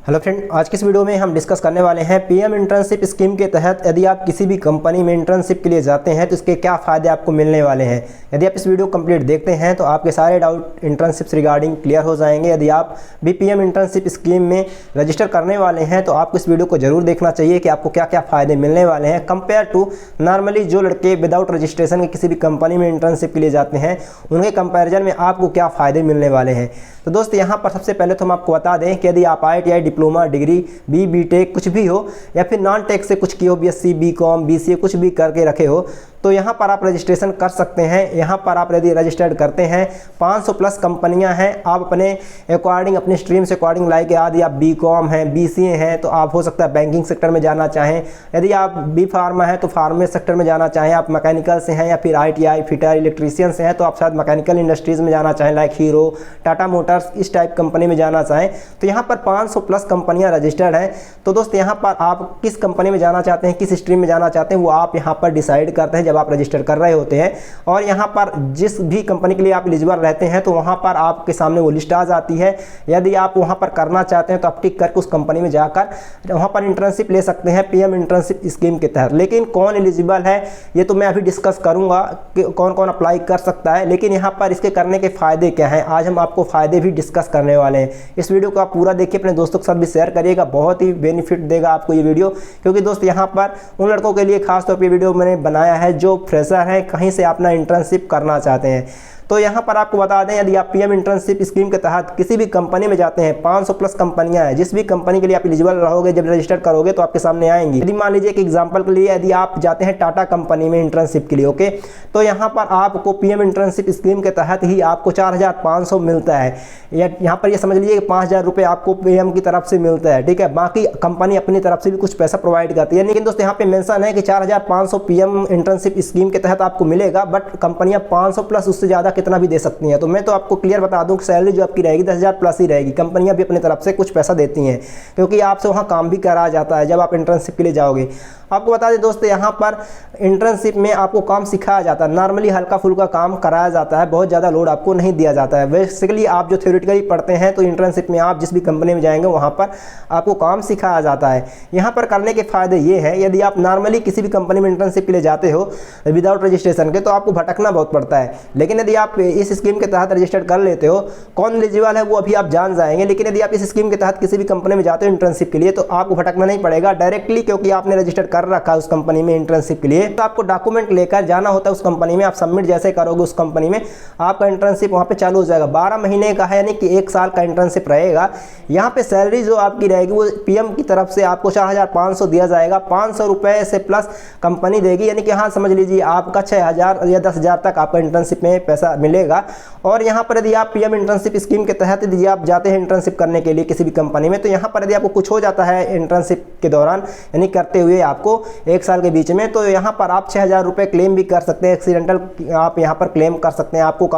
Hello friend, आज की इस वीडियो में हम डिस्कस करने वाले हैं पीएम इंटर्नशिप स्कीम के तहत यदि आप किसी भी कंपनी में इंटर्नशिप के लिए जाते हैं तो इसके क्या फ़ायदे आपको मिलने वाले हैं। यदि आप इस वीडियो कंप्लीट देखते हैं तो आपके सारे डाउट इंटर्नशिप से रिगार्डिंग क्लियर हो जाएंगे। यदि आप भी पीएम इंटर्नशिप स्कीम में रजिस्टर करने वाले हैं तो आपको इस वीडियो को जरूर देखना चाहिए कि आपको क्या क्या फ़ायदे मिलने वाले हैं कंपेयर टू नॉर्मली जो लड़के विदाउट रजिस्ट्रेशन के किसी भी कंपनी में इंटर्नशिप के लिए जाते हैं उनके कंपेरिजन में आपको क्या फ़ायदे मिलने वाले हैं। तो दोस्त यहाँ पर सबसे पहले तो हम आपको बता दें कि यदि आप ITI डिप्लोमा डिग्री बी.टेक कुछ भी हो या फिर नॉन टेक से कुछ किए हो, BSc BCom BCA कुछ भी करके रखे हो तो यहाँ पर आप रजिस्ट्रेशन कर सकते हैं। यहाँ पर आप यदि रजिस्टर्ड करते हैं 500 प्लस कंपनियाँ हैं। आप अपने अकॉर्डिंग अपने स्ट्रीम से अकॉर्डिंग लाइक यदि आप BCom हैं BCA हैं तो आप हो सकता है बैंकिंग सेक्टर में जाना चाहें। यदि आप B फार्मा है तो फार्मा सेक्टर में जाना चाहें। आप मैकेनिकल से हैं या फिर ITI फिटर इलेक्ट्रीशियन से हैं तो आप शायद मैकेनिकल इंडस्ट्रीज़ में जाना चाहें लाइक हीरो टाटा मोटर्स इस टाइप कंपनी में जाना चाहें तो यहाँ पर 500 प्लस कंपनियाँ रजिस्टर्ड हैं। तो दोस्त यहाँ पर आप किस कंपनी में जाना चाहते हैं, किस स्ट्रीम में जाना चाहते हैं वो आप यहाँ पर डिसाइड करते हैं जब आप रजिस्टर कर रहे होते हैं। और यहाँ पर जिस भी कंपनी के लिए आप एलिजिबल रहते हैं तो वहाँ पर आपके सामने वो लिस्ट आ जाती है। यदि आप वहाँ पर करना चाहते हैं तो आप टिक करके उस कंपनी में जाकर वहाँ पर इंटर्नशिप ले सकते हैं पीएम इंटर्नशिप स्कीम के तहत। लेकिन कौन एलिजिबल है ये तो मैं अभी डिस्कस करूँगा कि कौन कौन अप्लाई कर सकता है। लेकिन यहाँ पर इसके करने के फ़ायदे क्या हैं आज हम आपको फ़ायदे भी डिस्कस करने वाले हैं। इस वीडियो को आप पूरा देखिए, अपने दोस्तों के साथ भी शेयर करिएगा, बहुत ही बेनिफिट देगा आपको ये वीडियो। क्योंकि दोस्त यहाँ पर उन लड़कों के लिए खास तौर पे वीडियो मैंने बनाया है जो फ्रेशर हैं, कहीं से अपना इंटर्नशिप करना चाहते हैं। तो यहाँ पर आपको बता दें यदि आप पीएम इंटर्नशिप स्कीम के तहत किसी भी कंपनी में जाते हैं 500 प्लस कंपनियां हैं। जिस भी कंपनी के लिए आप एलिजिबल रहोगे जब रजिस्टर करोगे तो आपके सामने आएंगी। यदि मान लीजिए एक एग्जांपल के लिए यदि आप जाते हैं टाटा कंपनी में इंटर्नशिप के लिए ओके, तो यहाँ पर आपको पीएम इंटर्नशिप स्कीम के तहत ही आपको 4500 मिलता है। यहाँ पर ये समझ लीजिए 5000 रुपये आपको पीएम की तरफ से मिलता है, ठीक है। बाकी कंपनी अपनी तरफ से भी कुछ पैसा प्रोवाइड करती है। लेकिन दोस्तों यहाँ पे मेंशन है कि 4500 पीएम इंटर्नशिप स्कीम के तहत आपको मिलेगा, बट कंपनियां 500 प्लस उससे ज़्यादा कितना भी दे सकती हैं। तो मैं तो आपको क्लियर बता दूं कि सैलरी जो आपकी रहेगी 10,000 प्लस ही रहेगी। कंपनियां भी अपनी तरफ से कुछ पैसा देती हैं क्योंकि आपसे वहाँ काम भी कराया जाता है जब आप इंटर्नशिप के लिए जाओगे। आपको बता दें दोस्तों यहाँ पर इंटर्नशिप में आपको काम सिखाया जाता है, नॉर्मली हल्का फुल्का काम कराया जाता है, बहुत ज़्यादा लोड आपको नहीं दिया जाता है। बेसिकली आप जो थ्योरेटिकली पढ़ते हैं तो इंटर्नशिप में आप जिस भी कंपनी में जाएंगे वहाँ पर आपको काम सिखाया जाता है। यहाँ पर करने के फ़ायदे ये हैं यदि आप नॉर्मली किसी भी कंपनी में इंटर्नशिप के लिए जाते हो विदाउट रजिस्ट्रेशन के तो आपको भटकना बहुत पड़ता है। लेकिन यदि आप इस स्कीम के तहत रजिस्टर कर लेते हो, कौन एलिजिबल है वो अभी आप जान जाएंगे। लेकिन यदि आप इस स्कीम के तहत किसी भी कंपनी में जाते हो इंटर्नशिप के लिए तो आपको भटकना नहीं पड़ेगा डायरेक्टली, क्योंकि आपने रजिस्टर कर रखा है उस कंपनी में इंटर्नशिप के लिए। तो आपको डॉक्यूमेंट लेकर जाना होता है उस कंपनी में। आप सबमिट जैसे करोगे उस कंपनी में आपका इंटर्नशिप वहां पे चालू हो जाएगा। 12 महीने का है यानी कि 1 साल का इंटर्नशिप रहेगा। यहाँ पे सैलरी जो आपकी रहेगी वो पीएम की तरफ से आपको 4500 दिया जाएगा। 500 रुपए से प्लस कंपनी देगी, यानी कि हाँ समझ लीजिए आपका 6000 या 10,000 तक आपका इंटर्नशिप में पैसा मिलेगा। और यहाँ पर यदि आप पीएम इंटर्नशिप स्कीम के तहत यदि आप जाते हैं इंटर्नशिप करने के लिए किसी भी कंपनी में तो यहाँ पर यदि आपको कुछ हो जाता है इंटर्नशिप के दौरान यानी करते हुए आपको 1 साल के बीच में, तो यहाँ पर आप 6000 रुपये क्लेम भी कर सकते हैं। एक्सीडेंटल आप यहाँ पर क्लेम कर सकते हैं, आपको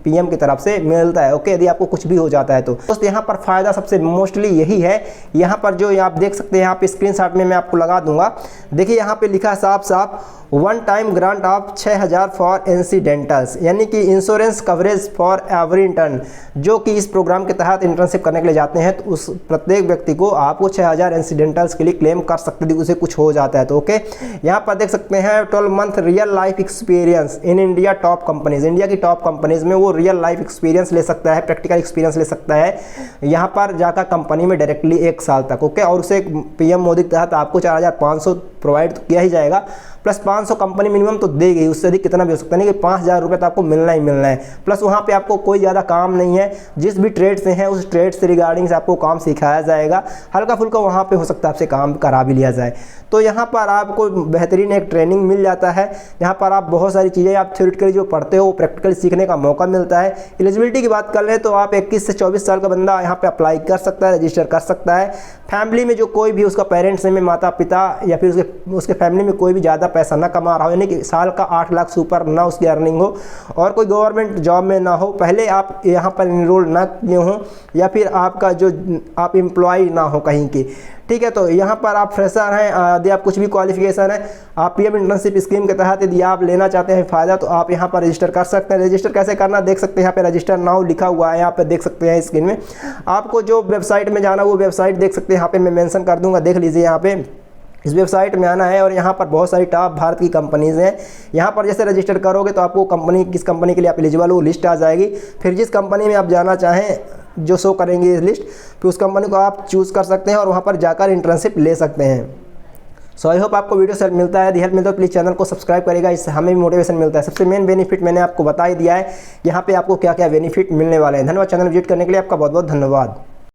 पीएम की तरफ से मिलता है ओके, यदि आपको कुछ भी हो जाता है तो। दोस्त यहाँ पर फायदा सबसे मोस्टली यही है। यहाँ पर जो आप देख सकते हैं यहाँ पे स्क्रीनशॉट में मैं आपको लगा दूंगा, देखिए यहाँ पे लिखा है साफ साफ 1 टाइम ग्रांट ऑफ 6000 फॉर इंसिडेंटल्स, यानी कि insurance coverage for every intern. जो कि इस प्रोग्राम के तहत इंटर्नशिप करने के लिए जाते हैं तो उस प्रत्येक व्यक्ति को आपको 6000 इंसिडेंटल्स के लिए क्लेम कर सकते हैं उसे कुछ हो जाता है तो ओके। यहाँ पर देख सकते हैं 12 month real life experience in India top companies. India की टॉप कंपनीज में वो रियल लाइफ एक्सपीरियंस ले सकता है, प्रैक्टिकल एक्सपीरियंस ले सकता है यहाँ पर जाकर कंपनी में डायरेक्टली 1 साल तक ओके। और उसे पीएम मोदी के तहत आपको 4500 प्रोवाइड किया ही जाएगा, प्लस 500 कंपनी मिनिमम तो देगी, उससे अधिक कितना भी हो सकता है। नहीं कि 5000 रुपये तो आपको मिलना ही मिलना है। प्लस वहाँ पे आपको कोई ज़्यादा काम नहीं है, जिस भी ट्रेड से हैं उस ट्रेड से रिगार्डिंग से आपको काम सिखाया जाएगा। हल्का फुल्का वहाँ पे हो सकता है आपसे काम करा भी लिया जाए। तो यहाँ पर आपको बेहतरीन एक ट्रेनिंग मिल जाता है। यहाँ पर आप बहुत सारी चीज़ें आप थ्योरेटिकली जो पढ़ते हो वो प्रैक्टिकली सीखने का मौका मिलता है। एलिजिबिलिटी की बात कर लें तो आप 21 से 24 साल का बंदा यहाँ पे अप्लाई कर सकता है, रजिस्टर कर सकता है। फैमिली में जो कोई भी उसका पेरेंट्स में माता पिता या फिर उसके फैमिली में कोई भी ज़्यादा पैसा ना कमा रहा हो, यानी कि साल का 8 लाख से ऊपर ना उसकी अर्निंग हो और कोई गवर्नमेंट जॉब में ना हो, पहले आप यहाँ पर इनरोल ना किए हों या फिर आपका जो आप एम्प्लॉय ना हो कहीं के, ठीक है। तो यहाँ पर आप फ्रेशर हैं, यदि आप कुछ भी क्वालिफिकेशन है, आप पीएम इंटर्नशिप स्कीम के तहत यदि आप लेना चाहते हैं फ़ायदा, तो आप यहाँ पर रजिस्टर कर सकते हैं। रजिस्टर कैसे करना देख सकते हैं, यहाँ पे रजिस्टर नाउ लिखा हुआ है, यहाँ पे देख सकते हैं स्क्रीन में। आपको जो वेबसाइट में जाना वो वेबसाइट देख सकते हैं, यहाँ पे मैं मेंशन कर दूंगा, देख लीजिए। यहाँ पे इस वेबसाइट में आना है और यहाँ पर बहुत सारी टॉप भारत की कंपनीज़ हैं। यहाँ पर जैसे रजिस्टर करोगे तो आपको कंपनी किस कंपनी के लिए आप एलिजिबल हो लिस्ट आ जाएगी। फिर जिस कंपनी में आप जाना चाहें जो शो करेंगे इस लिस्ट, फिर उस कंपनी को आप चूज़ कर सकते हैं और वहाँ पर जाकर इंटर्नशिप ले सकते हैं। सो आई होप आपको वीडियो से हेल्प मिलता है। यदि हेल्प मिलता है तो प्लीज़ चैनल को सब्सक्राइब करेगा, इससे हमें भी मोटिवेशन मिलता है। सबसे मेन बेनिफिट मैंने आपको बता ही दिया है, यहाँ पे आपको क्या क्या बेनिफिट मिलने वाले हैं। धन्यवाद। चैनल विजिट करने के लिए आपका बहुत बहुत धन्यवाद।